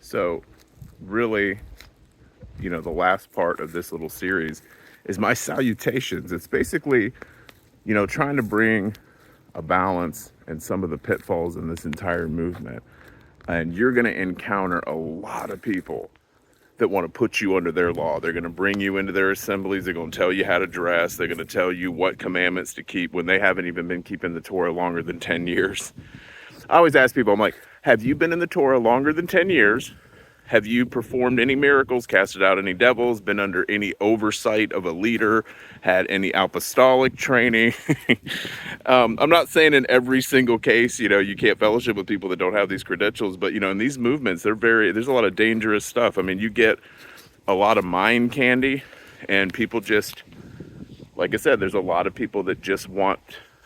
So really, the last part of this little series is my salutations. It's basically, trying to bring a balance and some of the pitfalls in this entire movement. And you're going to encounter a lot of people that want to put you under their law. They're going to bring you into their assemblies. They're going to tell you how to dress. They're going to tell you what commandments to keep when they haven't even been keeping the Torah longer than 10 years. I always ask people, I'm like, have you been in the Torah longer than 10 years? Have you performed any miracles, casted out any devils, been under any oversight of a leader, had any apostolic training? I'm not saying in every single case, you can't fellowship with people that don't have these credentials, but, in these movements, there's a lot of dangerous stuff. I mean, you get a lot of mind candy, and people just, like I said, there's a lot of people that just want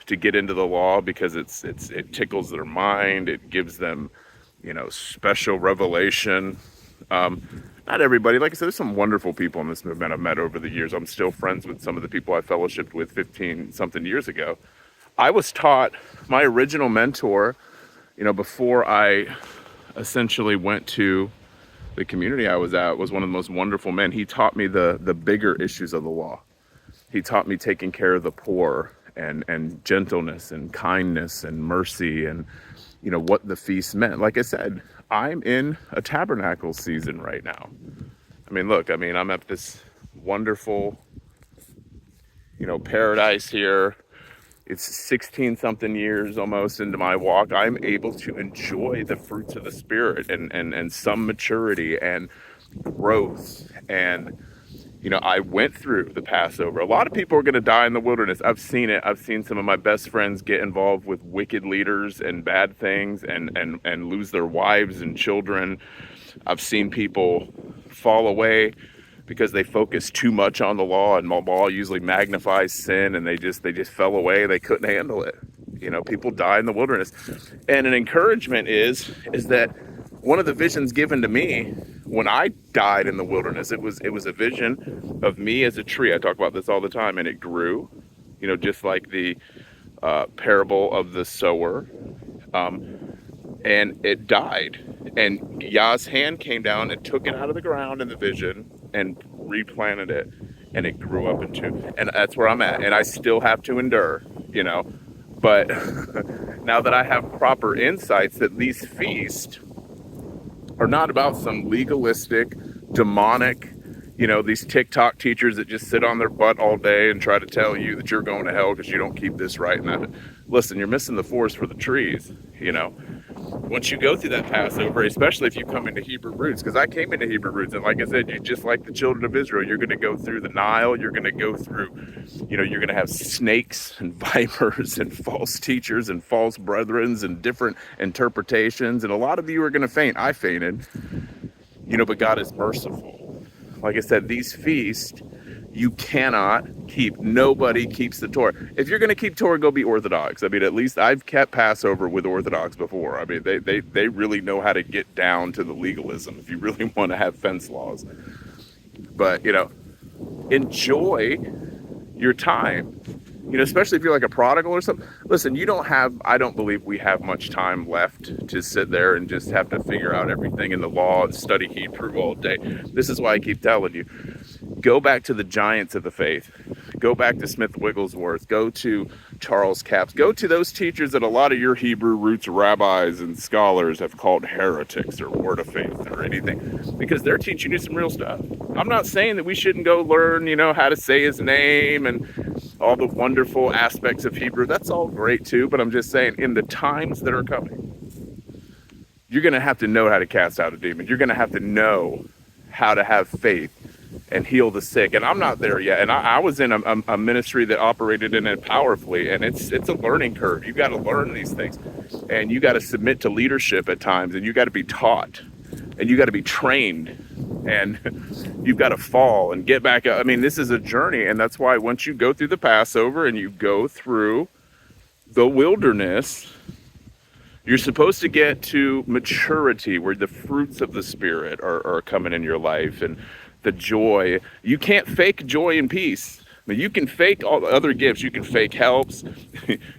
to get into the law because it tickles their mind. It gives them, special revelation. Not everybody, like I said, there's some wonderful people in this movement I've met over the years. I'm still friends with some of the people I fellowshipped with 15 something years ago. I was taught, my original mentor, before I essentially went to the community I was at, was one of the most wonderful men. He taught me the bigger issues of the law. He taught me taking care of the poor and gentleness and kindness and mercy and, what the feast meant. Like I said, I'm in a tabernacle season right now. I'm at this wonderful, paradise here. It's 16 something years almost into my walk. I'm able to enjoy the fruits of the Spirit and some maturity and growth. And, I went through the Passover. A lot of people are going to die in the wilderness. I've seen it. I've seen some of my best friends get involved with wicked leaders and bad things and lose their wives and children. I've seen people fall away because they focus too much on the law, and the law usually magnifies sin, and they just fell away. They couldn't handle it. People die in the wilderness. And an encouragement is that one of the visions given to me when I died in the wilderness, it was a vision of me as a tree. I talk about this all the time, and it grew, just like the parable of the sower, and it died. And Yah's hand came down and took it out of the ground in the vision and replanted it, and it grew up and that's where I'm at. And I still have to endure, but now that I have proper insights that these feasts are not about some legalistic, demonic, these TikTok teachers that just sit on their butt all day and try to tell you that you're going to hell because you don't keep this right and that. Listen, you're missing the forest for the trees, Once you go through that Passover, especially if you come into Hebrew roots, because I came into Hebrew roots, and like I said, you just like the children of Israel, you're going to go through the Nile, you're going to go through, you're going to have snakes and vipers and false teachers and false brethrens and different interpretations, and a lot of you are going to faint. I fainted, but God is merciful. Like I said, these feasts, you cannot keep. Nobody keeps the Torah. If you're going to keep Torah, go be Orthodox. At least I've kept Passover with Orthodox before. They really know how to get down to the legalism if you really want to have fence laws. But, enjoy your time. Especially if you're like a prodigal or something. Listen, I don't believe we have much time left to sit there and just have to figure out everything in the law and study Hebrew all day. This is why I keep telling you, go back to the giants of the faith. Go back to Smith Wigglesworth. Go to Charles Capps. Go to those teachers that a lot of your Hebrew roots rabbis and scholars have called heretics or word of faith or anything, because they're teaching you some real stuff. I'm not saying that we shouldn't go learn, how to say his name and all the wonderful aspects of Hebrew. That's all great too, but I'm just saying, in the times that are coming, you're going to have to know how to cast out a demon. You're going to have to know how to have faith and heal the sick. And I'm not there yet. And I was in a ministry that operated in it powerfully, and it's a learning curve. You got to learn these things, and you got to submit to leadership at times, and you got to be taught, and you got to be trained, and you've got to fall and get back up. This is a journey, and that's why once you go through the Passover and you go through the wilderness, you're supposed to get to maturity where the fruits of the Spirit are coming in your life, and the joy. You can't fake joy and peace. Now, you can fake all the other gifts. You can fake helps.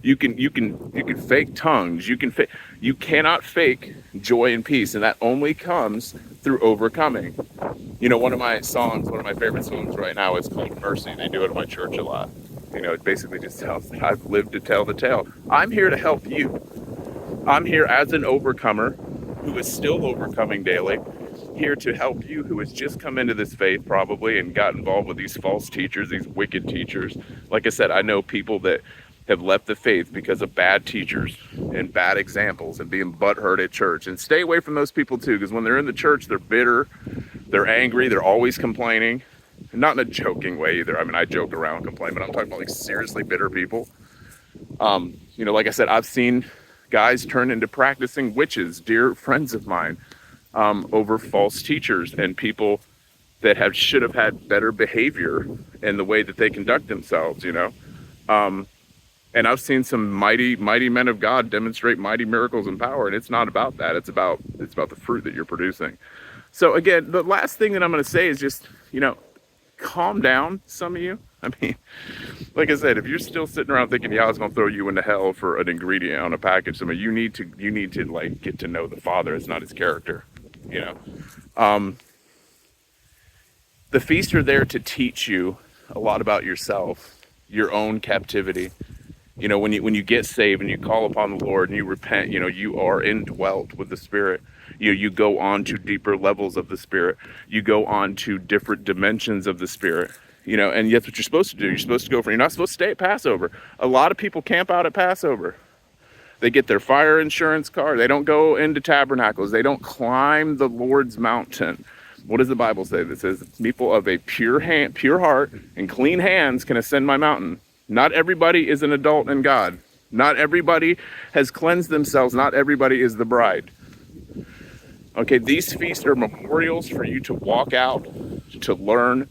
you can fake tongues. You cannot fake joy and peace, and that only comes through overcoming. One of my songs, one of my favorite songs right now is called Mercy. They do it at my church a lot. It basically just tells that I've lived to tell the tale. I'm here to help you. I'm here as an overcomer who is still overcoming daily, here to help you who has just come into this faith probably and got involved with these false teachers, these wicked teachers. Like I said, I know people that have left the faith because of bad teachers and bad examples and being butthurt at church. And stay away from those people too, because when they're in the church, they're bitter, they're angry, they're always complaining. And not in a joking way either. I mean, I joke around and complain, but I'm talking about like seriously bitter people. Like I said, I've seen guys turn into practicing witches, dear friends of mine, over false teachers and people that should have had better behavior in the way that they conduct themselves, and I've seen some mighty men of God demonstrate mighty miracles and power, and it's not about that. It's about the fruit that you're producing. So again, the last thing that I'm going to say is just, calm down, some of you. I mean, like I said, if you're still sitting around thinking, yeah, I was going to throw you into hell for an ingredient on a package, I mean, you need to like get to know the Father. It's not his character, The feasts are there to teach you a lot about yourself, your own captivity. When you get saved and you call upon the Lord and you repent, you are indwelt with the Spirit. You go on to deeper levels of the Spirit. You go on to different dimensions of the Spirit. And that's what you're supposed to do. You're supposed to go you're not supposed to stay at Passover. A lot of people camp out at Passover. They get their fire insurance card. They don't go into tabernacles. They don't climb the Lord's mountain. What does the Bible say? It says, people of a pure heart and clean hands can ascend my mountain. Not everybody is an adult in God. Not everybody has cleansed themselves. Not everybody is the bride. Okay, these feasts are memorials for you to walk out, to learn.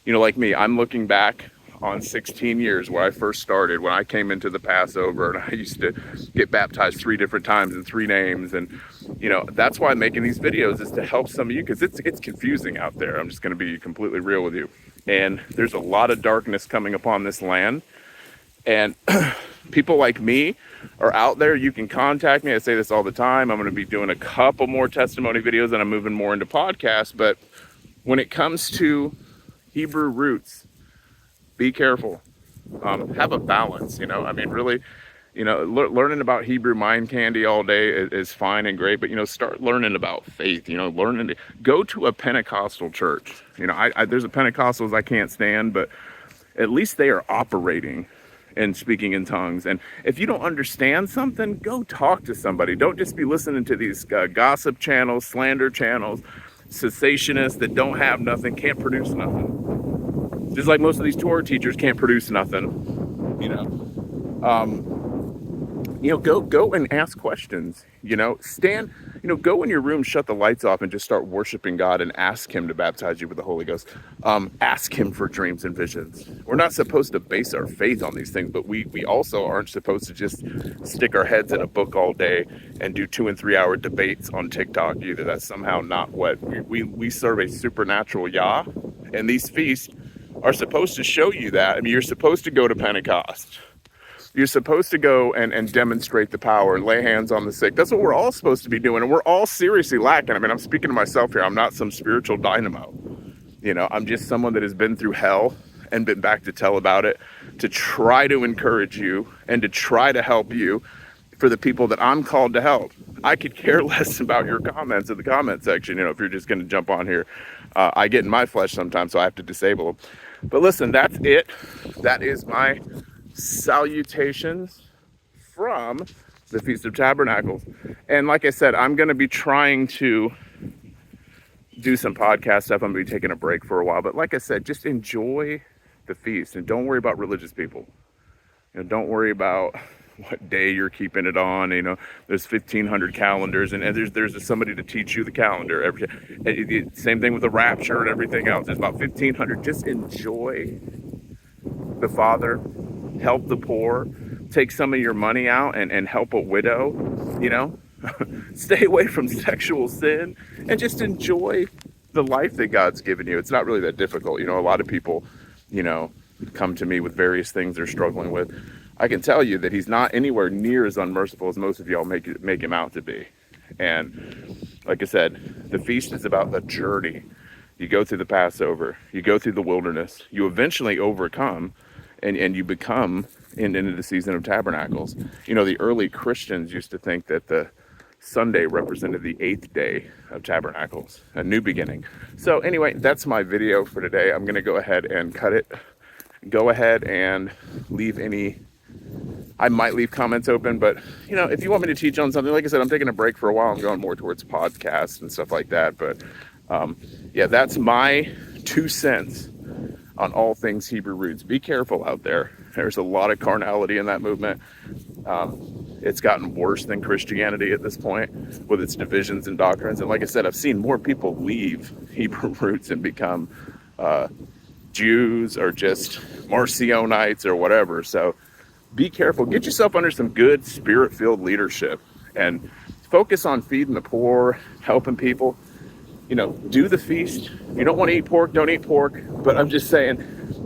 Like me, I'm looking back on 16 years where I first started, when I came into the Passover, and I used to get baptized 3 different times in 3 names. And, that's why I'm making these videos, is to help some of you, because it's confusing out there. I'm just going to be completely real with you. And there's a lot of darkness coming upon this land. And people like me are out there. You can contact me. I say this all the time. I'm going to be doing a couple more testimony videos, and I'm moving more into podcasts. But when it comes to Hebrew roots, be careful. Have a balance, I mean, really, learning about Hebrew mind candy all day is fine and great, but, start learning about faith, go to a Pentecostal church. There's a Pentecostals I can't stand, but at least they are operating and speaking in tongues. And if you don't understand something, go talk to somebody. Don't just be listening to these gossip channels, slander channels, cessationists that don't have nothing, can't produce nothing. Just like most of these Torah teachers can't produce nothing, go and ask questions, go in your room, shut the lights off, and just start worshiping God and ask him to baptize you with the Holy Ghost. Ask him for dreams and visions. We're not supposed to base our faith on these things, but we also aren't supposed to just stick our heads in a book all day and do 2 and 3 hour debates on TikTok either. That's somehow not what we serve. A supernatural Yah, and these feasts are supposed to show you that. I mean, you're supposed to go to Pentecost. You're supposed to go and demonstrate the power and lay hands on the sick. That's what we're all supposed to be doing, and we're all seriously lacking. I mean, I'm speaking to myself here. I'm not some spiritual dynamo. I'm just someone that has been through hell and been back to tell about it, to try to encourage you and to try to help you for the people that I'm called to help. I could care less about your comments in the comment section, if you're just going to jump on here. I get in my flesh sometimes, so I have to disable them. But listen, that's it. That is my salutations from the Feast of Tabernacles. And like I said, I'm going to be trying to do some podcast stuff. I'm going to be taking a break for a while. But like I said, just enjoy the feast and don't worry about religious people. Don't worry about what day you're keeping it on. There's 1,500 calendars, and there's somebody to teach you the calendar. Same thing with the rapture and everything else. There's about 1,500. Just enjoy the Father, help the poor, take some of your money out and help a widow, stay away from sexual sin, and just enjoy the life that God's given you. It's not really that difficult. A lot of people, come to me with various things they're struggling with, I can tell you that he's not anywhere near as unmerciful as most of y'all make him out to be. And like I said, the feast is about the journey. You go through the Passover, you go through the wilderness, you eventually overcome, and you become into the season of tabernacles. You know, the early Christians used to think that the Sunday represented the 8th day of tabernacles, a new beginning. So anyway, that's my video for today. I'm going to go ahead and cut it. Go ahead and leave any, I might leave comments open, but you know, if you want me to teach on something, like I said, I'm taking a break for a while. I'm going more towards podcasts and stuff like that. But yeah, that's my 2 cents on all things Hebrew roots. Be careful out there. There's a lot of carnality in that movement. It's gotten worse than Christianity at this point with its divisions and doctrines. And like I said, I've seen more people leave Hebrew roots and become Jews or just Marcionites or whatever. So be careful. Get yourself under some good spirit-filled leadership and focus on feeding the poor, helping people. You know, do the feast. You don't want to eat pork, don't eat pork. But I'm just saying,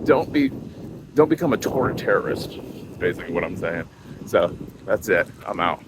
don't become a Torah terrorist. Is basically what I'm saying. So that's it. I'm out.